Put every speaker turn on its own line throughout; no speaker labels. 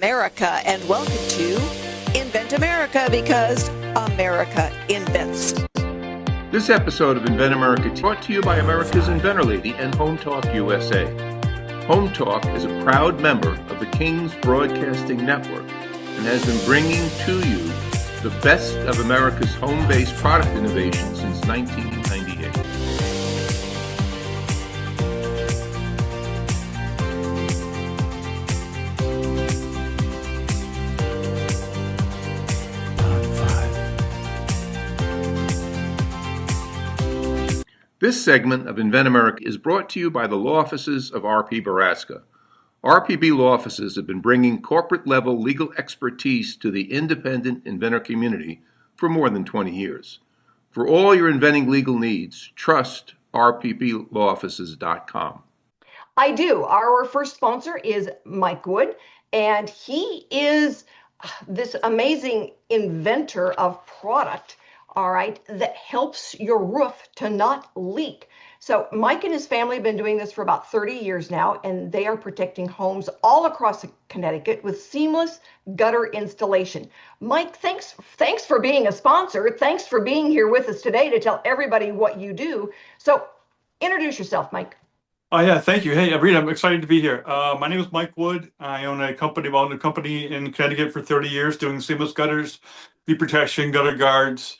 America, and welcome to Invent America, because America invents.
This episode of Invent America is brought to you by America's Inventor Lady and Home Talk USA. Home Talk is a proud member of the King's Broadcasting Network and has been bringing to you the best of America's home-based product innovation since 1998. This segment of Invent America is brought to you by the law offices of R.P. Baraska. RPB law offices have been bringing corporate-level legal expertise to the independent inventor community for more than 20 years. For all your inventing legal needs, trust rpblawoffices.com.
I do. Our first sponsor is Mike Wood, and he is this amazing inventor of product, all right, that helps your roof to not leak. So Mike and his family have been doing this for about 30 years now, and they are protecting homes all across Connecticut with seamless gutter installation. Mike, thanks for being a sponsor. Thanks for being here with us today to tell everybody what you do. So introduce yourself, Mike.
Oh yeah, thank you. Hey, Rita, I'm excited to be here. My name is Mike Wood. I own a company in Connecticut for 30 years doing seamless gutters, leak protection, gutter guards,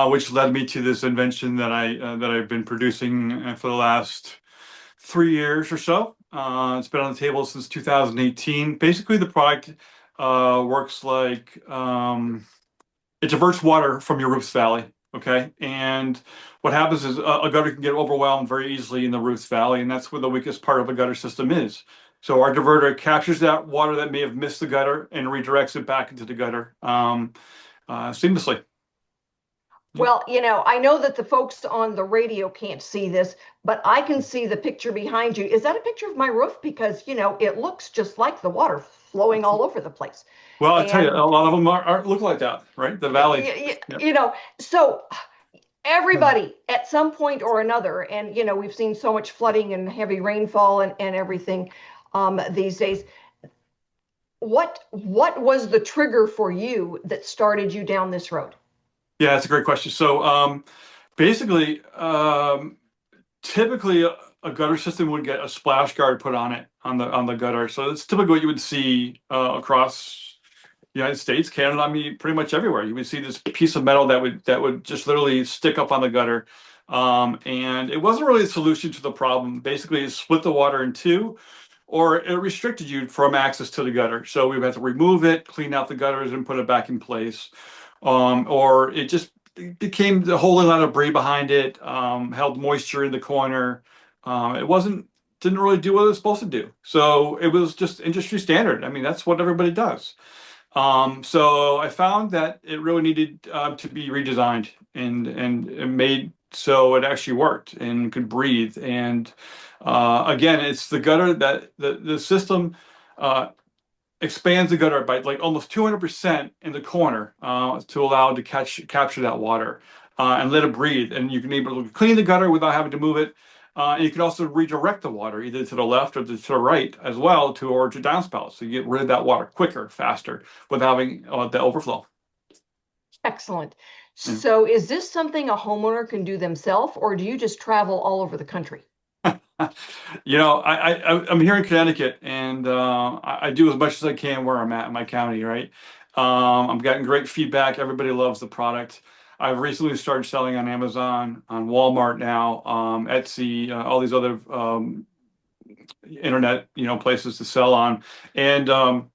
which led me to this invention that I've been producing for the last 3 years or so. It's been on the table since 2018. Basically, the product works like it diverts water from your roof's valley. Okay, and what happens is a gutter can get overwhelmed very easily in the roof's valley, and that's where the weakest part of a gutter system is. So our diverter captures that water that may have missed the gutter and redirects it back into the gutter seamlessly.
Well, I know that the folks on the radio can't see this, but I can see the picture behind you. Is that a picture of my roof? Because, it looks just like the water flowing all over the place.
Well, I tell you, a lot of them look like that, right? The valley.
So everybody at some point or another, and, we've seen so much flooding and heavy rainfall and everything these days. What was the trigger for you that started you down this road?
Yeah, that's a great question. So basically, typically a gutter system would get a splash guard put on it on the gutter. So that's typically what you would see across the United States, Canada. I mean, pretty much everywhere. You would see this piece of metal that would just literally stick up on the gutter, and it wasn't really a solution to the problem. Basically, it split the water in two, or it restricted you from access to the gutter. So we would have to remove it, clean out the gutters, and put it back in place. Or it just became the whole lot of debris behind it, held moisture in the corner. It didn't really do what it was supposed to do. So it was just industry standard. I mean, that's what everybody does. So I found that it really needed to be redesigned and made so it actually worked and could breathe. And again, it's the gutter that the system expands the gutter by like almost 200% in the corner to allow it to capture that water and let it breathe. And you can be able to clean the gutter without having to move it. And you can also redirect the water either to the left or to the right as well towards your downspout. So you get rid of that water quicker, faster, without having the overflow.
Excellent. So is this something a homeowner can do themselves, or do you just travel all over the country?
I'm here in Connecticut, and I do as much as I can where I'm at in my county, right? I'm getting great feedback. Everybody loves the product. I've recently started selling on Amazon, on Walmart now, Etsy, all these other internet, places to sell on. And so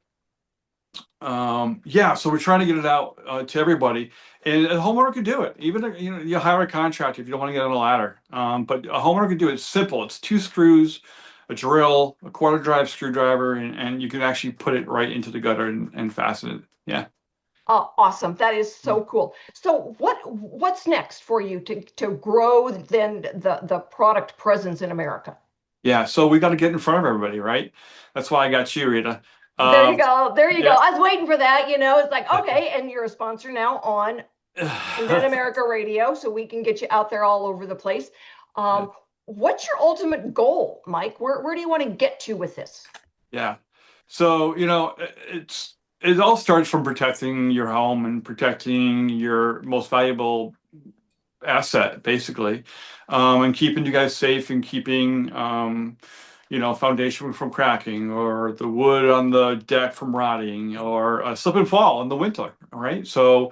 we're trying to get it out to everybody. And a homeowner can do it. Even you hire a contractor if you don't want to get on a ladder. But a homeowner can do it. It's simple. It's 2 screws, a drill, a quarter drive screwdriver, and you can actually put it right into the gutter and fasten it. Yeah.
Oh, awesome. That is so cool. So what's next for you to grow then the product presence in America?
Yeah. So we got to get in front of everybody, right? That's why I got you, Rita.
There you go. There you go. I was waiting for that. It's like, okay. And you're a sponsor now on Invent America Radio, so we can get you out there all over the place. What's your ultimate goal, Mike? Where do you want to get to with this?
Yeah. So, it all starts from protecting your home and protecting your most valuable asset, basically, and keeping you guys safe and keeping, foundation from cracking or the wood on the deck from rotting or slip and fall in the winter. All right. So,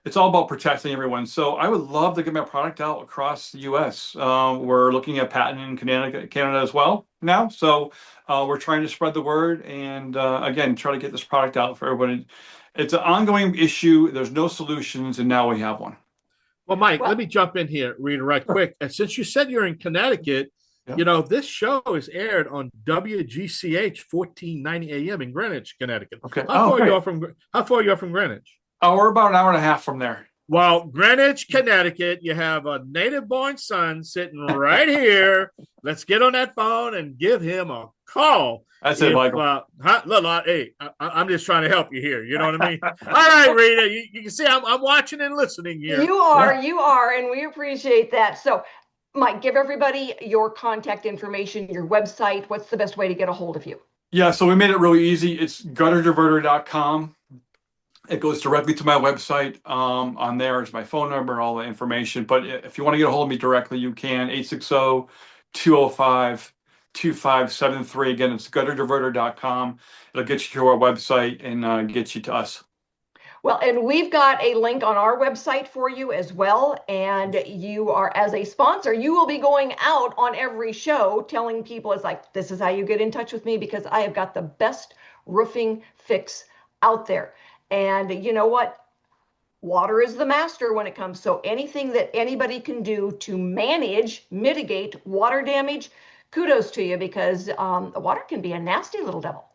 it's all about protecting everyone. So I would love to get my product out across the U.S. We're looking at patenting in Canada as well now. So we're trying to spread the word and again, try to get this product out for everybody. It's an ongoing issue. There's no solutions, and now we have one.
Well, Mike, let
Well,
me jump in here, Rita, right quick. And since you said you're in Connecticut,
Yeah.
this show is aired on WGCH 1490 AM in Greenwich, Connecticut.
Okay.
How
Oh,
far are you
great.
off from How far are you off from Greenwich?
Oh, we're about an hour and a half from there.
Well, Greenwich, Connecticut, you have a native-born son sitting right here. Let's get on that phone and give him a call.
That's it, Michael.
Look, hey, I'm just trying to help you here. You know what I mean? All right, Rita, you can see I'm watching and listening here.
you are, and we appreciate that. So, Mike, give everybody your contact information, your website. What's the best way to get a hold of you?
Yeah, so we made it really easy. It's gutterdiverter.com. It goes directly to my website. On there is my phone number, all the information. But if you want to get a hold of me directly, you can. 860-205-2573. Again, it's gutterdiverter.com. It'll get you to our website and get you to us.
Well, and we've got a link on our website for you as well. And you are, as a sponsor, you will be going out on every show telling people it's like, this is how you get in touch with me because I have got the best roofing fix out there. And you know what? Water is the master when it comes. So anything that anybody can do to mitigate water damage, kudos to you because water can be a nasty little devil.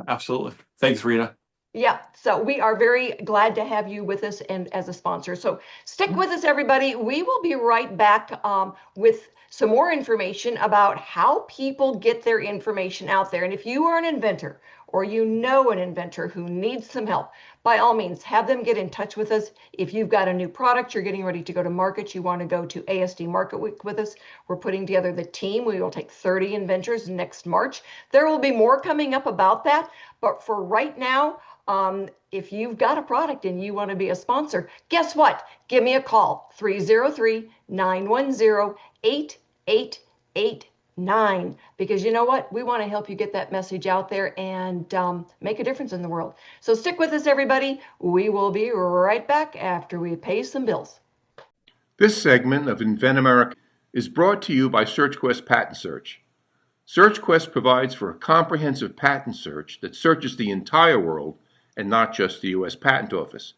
Absolutely. Thanks, Rita.
Yeah, so we are very glad to have you with us and as a sponsor. So stick with us, everybody. We will be right back with some more information about how people get their information out there. And if you are an inventor or you know an inventor who needs some help, by all means, have them get in touch with us. If you've got a new product, you're getting ready to go to market, you want to go to ASD Market Week with us, we're putting together the team. We will take 30 inventors next March. There will be more coming up about that. But for right now, if you've got a product and you want to be a sponsor, guess what? Give me a call, 303-910-8889. Because you know what? We want to help you get that message out there and make a difference in the world. So stick with us, everybody. We will be right back after we pay some bills.
This segment of Invent America is brought to you by SearchQuest Patent Search. SearchQuest provides for a comprehensive patent search that searches the entire world and not just the U.S. Patent Office.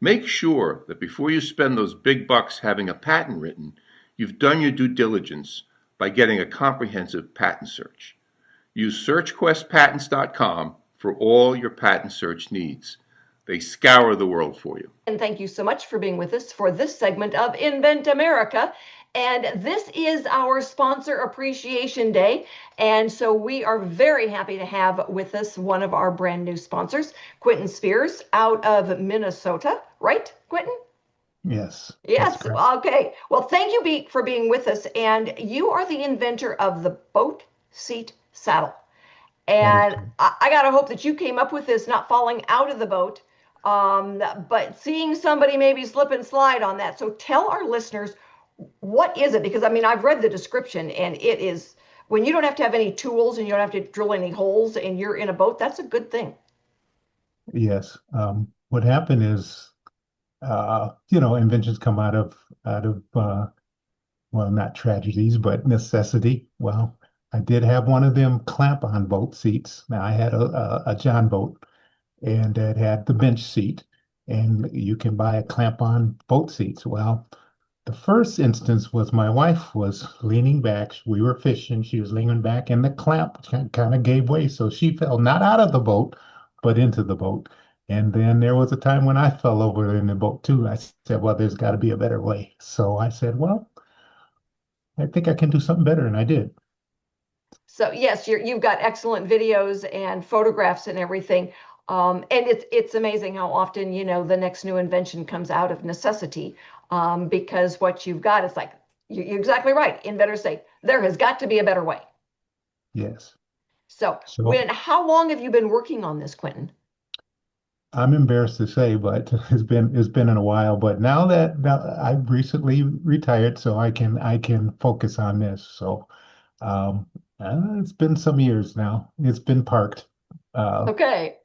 Make sure that before you spend those big bucks having a patent written, you've done your due diligence by getting a comprehensive patent search. Use SearchQuestPatents.com for all your patent search needs. They scour the world for you.
And thank you so much for being with us for this segment of Invent America. And this is our Sponsor Appreciation Day. And so we are very happy to have with us one of our brand new sponsors, Quintin Speers out of Minnesota. Right, Quintin?
Yes.
Yes. Okay. Well, thank you for being with us. And you are the inventor of the boat seat saddle. And I got to hope that you came up with this not falling out of the boat, but seeing somebody maybe slip and slide on that. So tell our listeners, what is it? Because I mean, I've read the description and it is when you don't have to have any tools and you don't have to drill any holes and you're in a boat, that's a good thing.
Yes. What happened is, inventions come out of well, not tragedies, but necessity. Well, I did have one of them clamp-on boat seats. Now I had a John boat, and it had the bench seat, and you can buy a clamp-on boat seats. Well, the first instance was my wife was leaning back. We were fishing. She was leaning back, and the clamp kind of gave way, so she fell not out of the boat, but into the boat. And then there was a time when I fell over in the boat too. I said, well, there's got to be a better way. So I said, well, I think I can do something better, and I did.
So yes, you've got excellent videos and photographs and everything. And it's amazing how often, the next new invention comes out of necessity, because what you've got is like, you're exactly right. Inventors say, there has got to be a better way.
Yes.
So
So
how long have you been working on this, Quintin?
I'm embarrassed to say, but it's been in a while. But now I've recently retired, so I can focus on this. So um, it's been some years now. It's been parked. Uh,
Okay.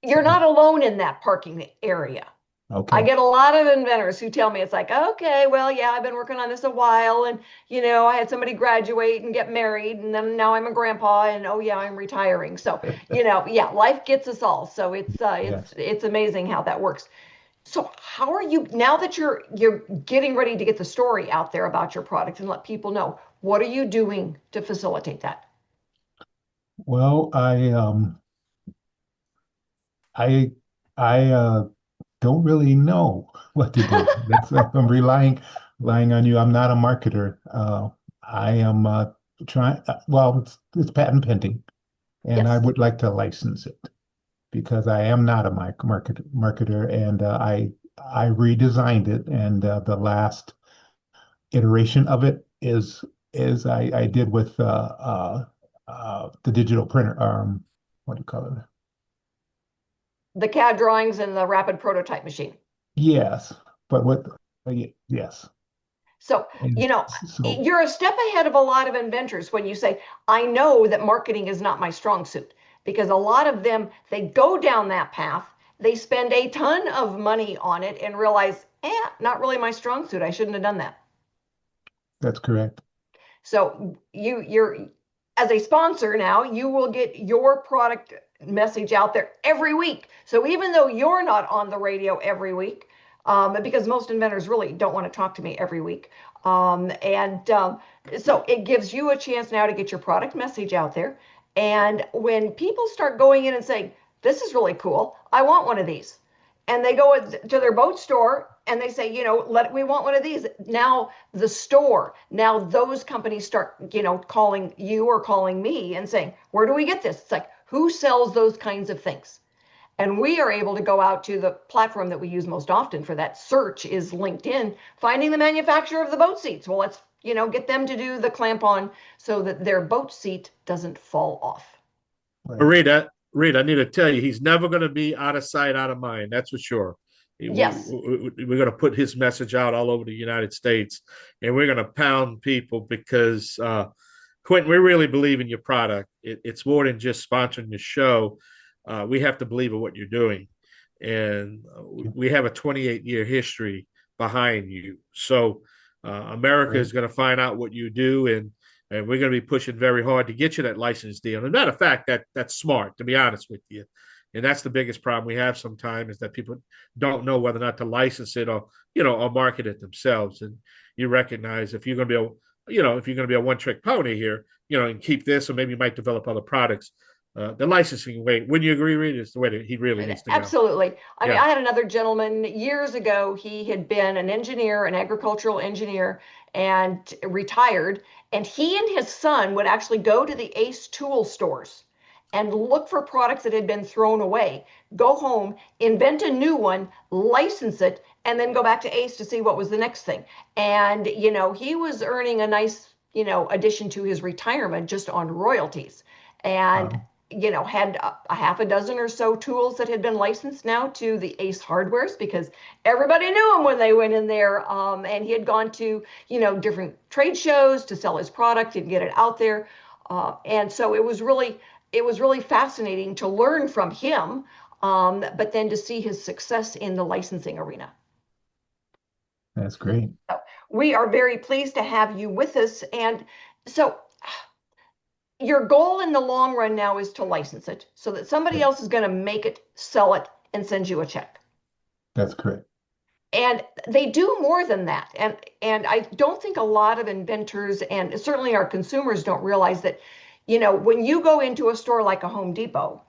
You're
so
not alone in that parking area. I
okay,
get a lot of inventors who tell me it's like, okay, well, yeah, I've been working on this a while, and I had somebody graduate and get married, and then now I'm a grandpa, and oh yeah, I'm retiring. So, yeah, life gets us all. So
yes.
it's amazing how that works. So how are you now that you're getting ready to get the story out there about your product and let people know, what are you doing to facilitate that?
Well, I I don't really know what to do. I'm relying on you. I'm not a marketer. I am trying. Well, it's patent pending, and I
Yes.
would like to license it because I am not a marketer, and I redesigned it, and the last iteration of it is I did with the digital printer. What do you call it?
The CAD drawings and the rapid prototype machine.
Yes, but what? Yes,
So,
and so
you're a step ahead of a lot of inventors when you say, I know that marketing is not my strong suit, because a lot of them, they go down that path, they spend a ton of money on it and realize, not really my strong suit. I shouldn't have done that.
that's correct.
So you're as a sponsor now, you will get your product message out there every week. So even though you're not on the radio every week, because most inventors really don't want to talk to me every week, and so it gives you a chance now to get your product message out there. And when people start going in and saying, "This is really cool. I want one of these," and they go to their boat store and they say, we want one of these. Now the store, now those companies start, calling you or calling me and saying, where do we get this? It's like, who sells those kinds of things? And we are able to go out to the platform that we use most often for that search is LinkedIn, finding the manufacturer of the boat seats. Well, let's, get them to do the clamp on so that their boat seat doesn't fall off.
Right.
Rita, I need to tell you, he's never going to be out of sight, out of mind. That's for sure.
Yes.
We're going to put his message out all over the United States, and we're going to pound people because Quintin, we really believe in your product. It's more than just sponsoring the show. We have to believe in what you're doing, and we have a 28-year history behind you. So America
Right.
is going to find out what you do, and we're going to be pushing very hard to get you that license deal. And as a matter of fact, that's smart, to be honest with you. And that's the biggest problem we have sometimes is that people don't know whether or not to license it or market it themselves. And you recognize if you're going to be if you're going to be a one-trick pony here, and keep this, or maybe you might develop other products. The licensing way, wouldn't you agree, Reed, is the way that he really needs to go.
Absolutely. I mean,
Yeah.
I had another gentleman years ago. He had been an engineer, an agricultural engineer, and retired. And he and his son would actually go to the Ace tool stores and look for products that had been thrown away, go home, invent a new one, license it, and then go back to Ace to see what was the next thing. And, he was earning a nice, addition to his retirement just on royalties. And had a half a dozen or so tools that had been licensed now to the Ace Hardwares because everybody knew him when they went in there. And he had gone to, different trade shows to sell his product and get it out there. And so it was really fascinating to learn from him, but then to see his success in the licensing arena.
That's great.
So we are very pleased to have you with us. And so your goal in the long run now is to license it so that somebody
Right.
else is going to make it, sell it, and send you a check.
That's correct.
And they do more than that. And I don't think a lot of inventors and certainly our consumers don't realize that, when you go into a store like a Home Depot,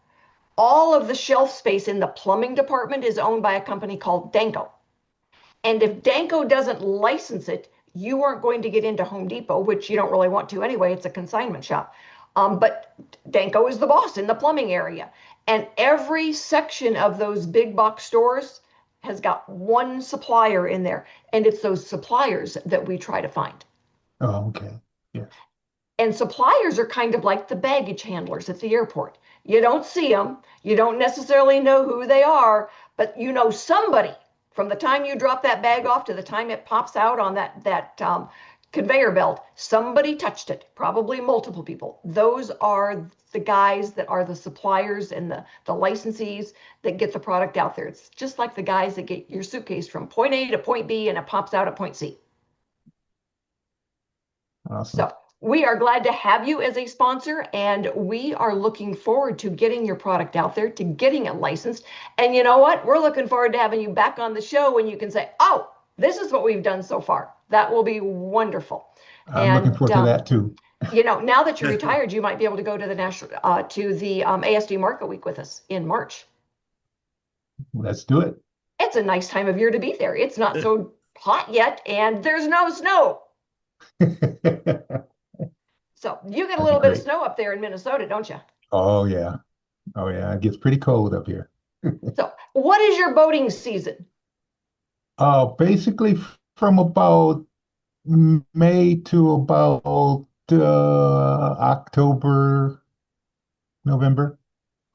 all of the shelf space in the plumbing department is owned by a company called Danco. And if Danco doesn't license it, you aren't going to get into Home Depot, which you don't really want to anyway. It's a consignment shop. But Danco is the boss in the plumbing area. And every section of those big box stores has got one supplier in there. And it's those suppliers that we try to find.
Oh, okay. Yes.
And suppliers are kind of like the baggage handlers at the airport. You don't see them, you don't necessarily know who they are, but you know somebody from the time you drop that bag off to the time it pops out on that conveyor belt. Somebody touched it, probably multiple people. Those are the guys that are the suppliers and the licensees that get the product out there. It's just like the guys that get your suitcase from point A to point B and it pops out at point C.
Awesome.
So we are glad to have you as a sponsor, and we are looking forward to getting your product out there, to getting it licensed. And you know what? We're looking forward to having you back on the show when you can say, oh, this is what we've done so far. That will be wonderful.
I'm looking forward to that too.
You know, now that you're retired, you might be able to go to the ASD Market Week with us in March.
Let's do it.
It's a nice time of year to be there. It's not so hot yet, and there's no snow. So you get a little bit of snow up there in Minnesota, don't you?
Oh yeah. Oh yeah. It gets pretty cold up here.
So what is your boating season?
Basically from about May to about October, November.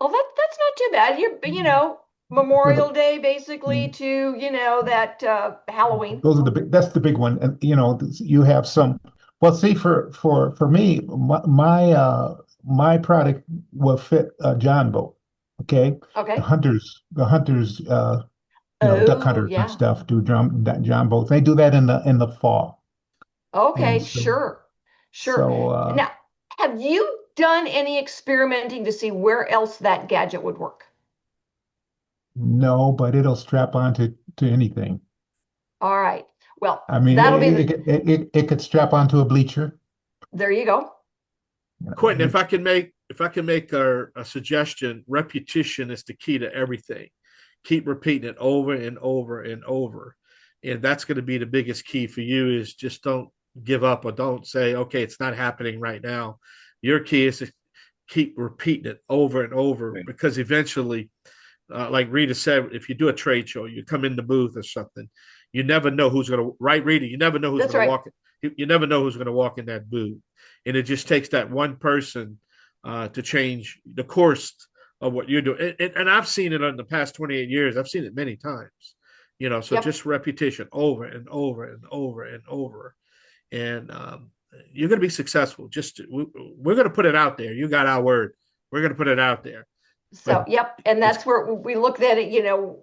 Well, that's not too bad. You know, Memorial Day basically to, you know, that Halloween.
Those are that's the big one. And you know, you have some, well, see, for me, my product will fit a John boat. Okay.
Okay.
The hunters, duck hunters and stuff do John boats. They do that in the fall.
Okay,
So,
sure.
so
Now, have you done any experimenting to see where else that gadget would work?
no, but it'll strap onto anything.
All right. Well,
I mean,
that'll be
it could strap onto a bleacher.
there you go.
Quintin, if I can make a suggestion, repetition is the key to everything. Keep repeating it over and over and over. And that's going to be the biggest key for you, is just don't give up, or don't say, okay, it's not happening right now. Your key is to keep repeating it over and over,
Right.
because eventually, like Rita said, if you do a trade show, you come in the booth or something, you never know who's going to, right, Rita? You never know who's
That's
going to
right.
walk. You never know who's going to walk in that booth. And it just takes that one person to change the course of what you're doing. And I've seen it in the past 28 years. I've seen it many times, you know, so
Yep.
just repetition over and over and over and over. And you're going to be successful. We're going to put it out there. You got our word. We're going to put it out there.
So, yep. And that's where we looked at it, you know,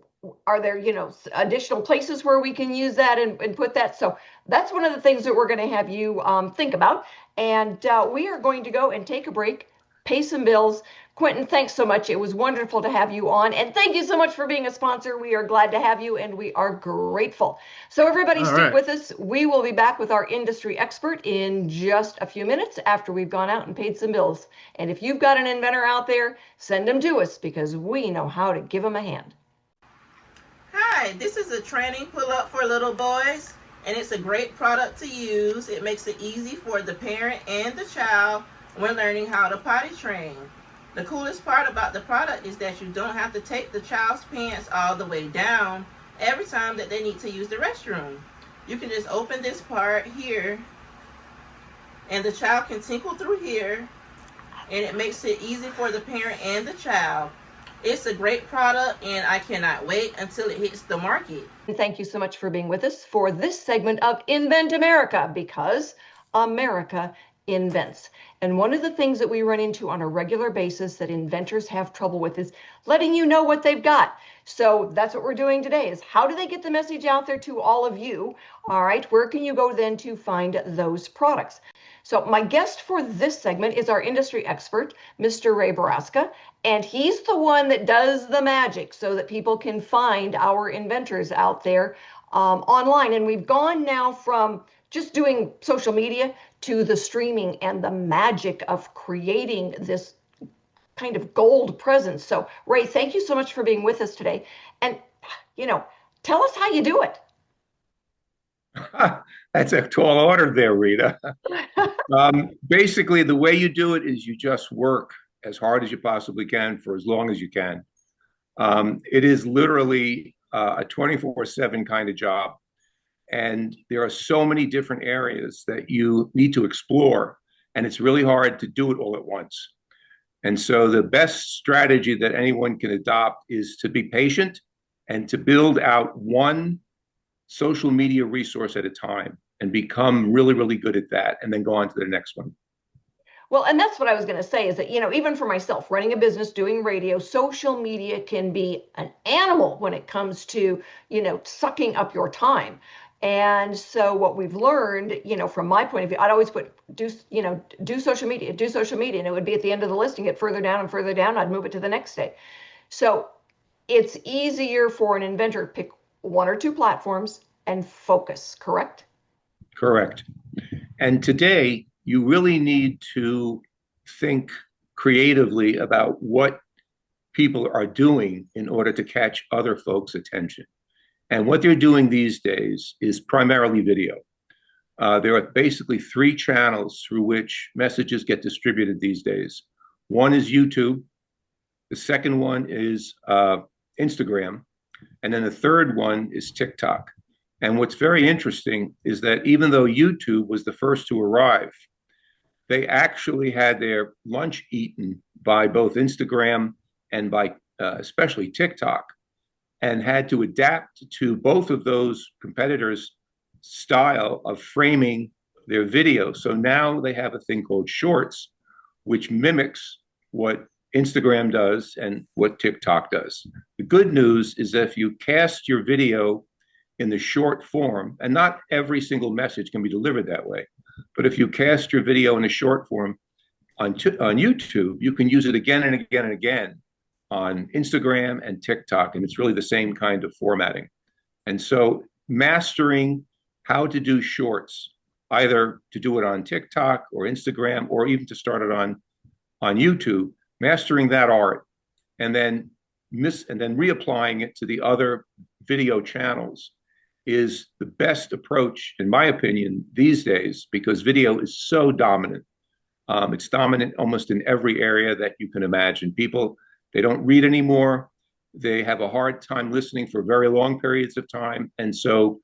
are there, you know, additional places where we can use that and put that? So that's one of the things that we're going to have you think about. And we are going to go and take a break, pay some bills. Quintin, thanks so much. It was wonderful to have you on. And thank you so much for being a sponsor. We are glad to have you, and we are grateful. So everybody stick with us. We will be back with our industry expert in just a few minutes after we've gone out and paid some bills. And if you've got an inventor out there, send them to us, because we know how to give them a hand.
Hi, this is a training pull-up for little boys, and it's a great product to use. It makes it easy for the parent and the child when learning how to potty train. The coolest part about the product is that you don't have to take the child's pants all the way down every time that they need to use the restroom. You can just open this part here, and the child can tinkle through here, and it makes it easy for the parent and the child. It's a great product, and I cannot wait until it hits the market.
Thank you so much for being with us for this segment of Invent America, because America invents. And one of the things that we run into on a regular basis that inventors have trouble with is letting you know what they've got. So that's what we're doing today, is how do they get the message out there to all of you? All right, where can you go then to find those products? So my guest for this segment is our industry expert, Mr. Ray Baraska, and he's the one that does the magic so that people can find our inventors out there online. And we've gone now from just doing social media to the streaming and the magic of creating this kind of gold presence. So Ray, thank you so much for being with us today. And, you know, tell us how you do it.
That's a tall order there, Rita. Basically, the way you do it is you just work as hard as you possibly can for as long as you can. It is literally a 24/7 kind of job. And there are so many different areas that you need to explore and it's really hard to do it all at once. And so the best strategy that anyone can adopt is to be patient and to build out one social media resource at a time and become really, really good at that, and then go on to the next one.
Well, and that's what I was going to say is that, even for myself, running a business, doing radio, social media can be an animal when it comes to, sucking up your time. And so what we've learned, from my point of view, I'd always do social media, and it would be at the end of the list and get further down and further down. I'd move it to the next day. So it's easier for an inventor to pick one or two platforms and focus, correct?
Correct. And today, you really need to think creatively about what people are doing in order to catch other folks' attention. And what they're doing these days is primarily video. There are basically three channels through which messages get distributed these days. One is YouTube. The second one is Instagram. And then the third one is TikTok. And what's very interesting is that even though YouTube was the first to arrive, they actually had their lunch eaten by both Instagram and by especially TikTok, and had to adapt to both of those competitors' style of framing their video. So now they have a thing called Shorts, which mimics what Instagram does and what TikTok does. The good news is that if you cast your video in the short form, and not every single message can be delivered that way, but if you cast your video in a short form on YouTube, you can use it again and again and again on Instagram and TikTok, and it's really the same kind of formatting. And so mastering how to do shorts, either to do it on TikTok or Instagram, or even to start it on YouTube, mastering that art, and then reapplying it to the other video channels is the best approach, in my opinion, these days, because video is so dominant. It's dominant almost in every area that you can imagine. People, they don't read anymore. They have a hard time listening for very long periods of time. And so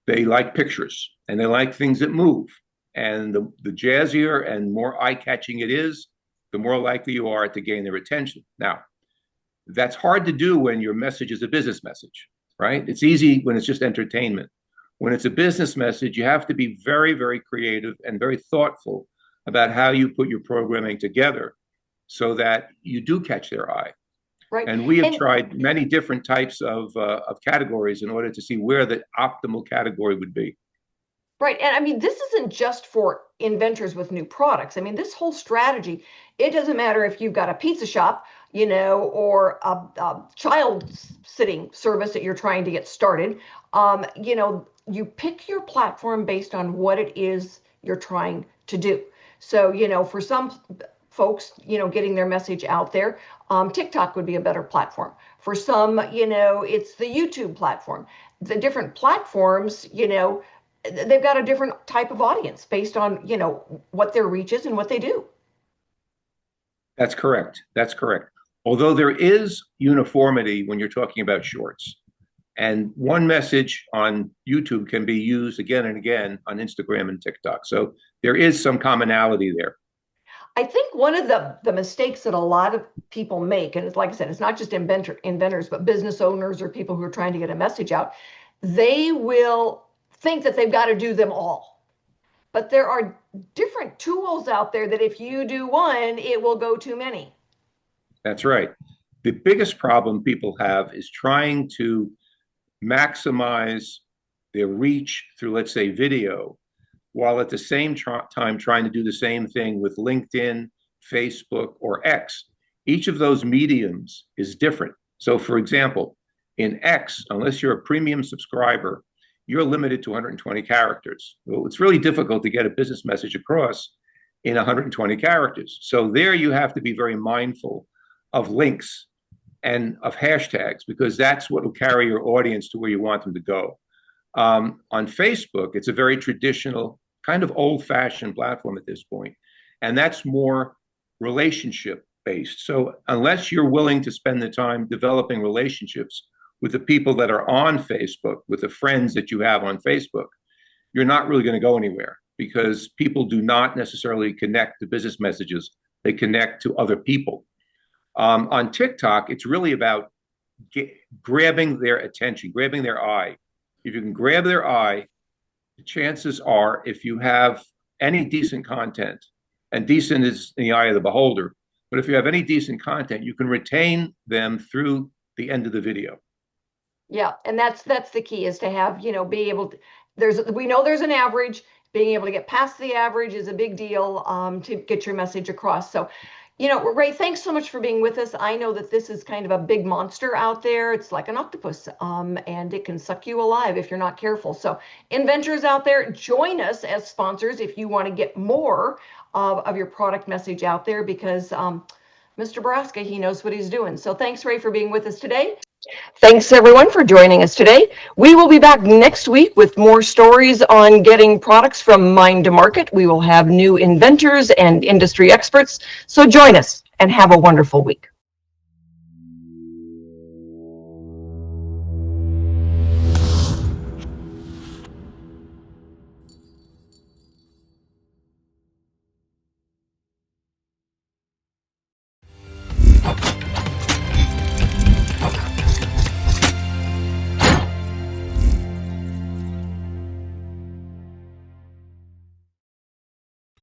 they like pictures and they like things that move. And the jazzier and more eye-catching it is, the more likely you are to gain their attention. Now, that's hard to do when your message is a business message, right? It's easy when it's just entertainment. When it's a business message, you have to be very, very creative and very thoughtful about how you put your programming together so that you do catch their eye.
Right.
And we have tried many different types of categories in order to see where the optimal category would be.
Right. And I mean, this isn't just for inventors with new products. I mean, this whole strategy, it doesn't matter if you've got a pizza shop, or a child sitting service that you're trying to get started. You pick your platform based on what it is you're trying to do. So, for some folks, getting their message out there, TikTok would be a better platform. For some, it's the YouTube platform. The different platforms, they've got a different type of audience based on, what their reach is and what they do.
That's correct. That's correct. Although there is uniformity when you're talking about shorts. And one message on YouTube can be used again and again on Instagram and TikTok. So there is some commonality there.
I think one of the mistakes that a lot of people make, and it's like I said, it's not just inventors, but business owners or people who are trying to get a message out, they will think that they've got to do them all. But there are different tools out there that if you do one, it will go too many.
That's right. The biggest problem people have is trying to maximize their reach through, let's say, video, while at the same time trying to do the same thing with LinkedIn, Facebook, or X. Each of those mediums is different. So, for example, in X, unless you're a premium subscriber, you're limited to 120 characters. Well, it's really difficult to get a business message across in 120 characters. So there you have to be very mindful of links and of hashtags, because that's what will carry your audience to where you want them to go. On Facebook, it's a very traditional, kind of old-fashioned platform at this point, and that's more relationship-based. So unless you're willing to spend the time developing relationships with the people that are on Facebook, with the friends that you have on Facebook, you're not really going to go anywhere, because people do not necessarily connect to business messages. They connect to other people. On TikTok, it's really about grabbing their attention, grabbing their eye. If you can grab their eye, the chances are, if you have any decent content, and decent is in the eye of the beholder, but if you have any decent content, you can retain them through the end of the video.
Yeah, and that's the key, is to have, be able to, we know there's an average. Being able to get past the average is a big deal to get your message across. So, Ray, thanks so much for being with us. I know that this is kind of a big monster out there. It's like an octopus, and it can suck you alive if you're not careful. So inventors out there, join us as sponsors if you want to get more of your product message out there, because Mr. Baraska, he knows what he's doing. So thanks, Ray, for being with us today. Thanks, everyone, for joining us today. We will be back next week with more stories on getting products from mind to market. We will have new inventors and industry experts. So join us and have a wonderful week.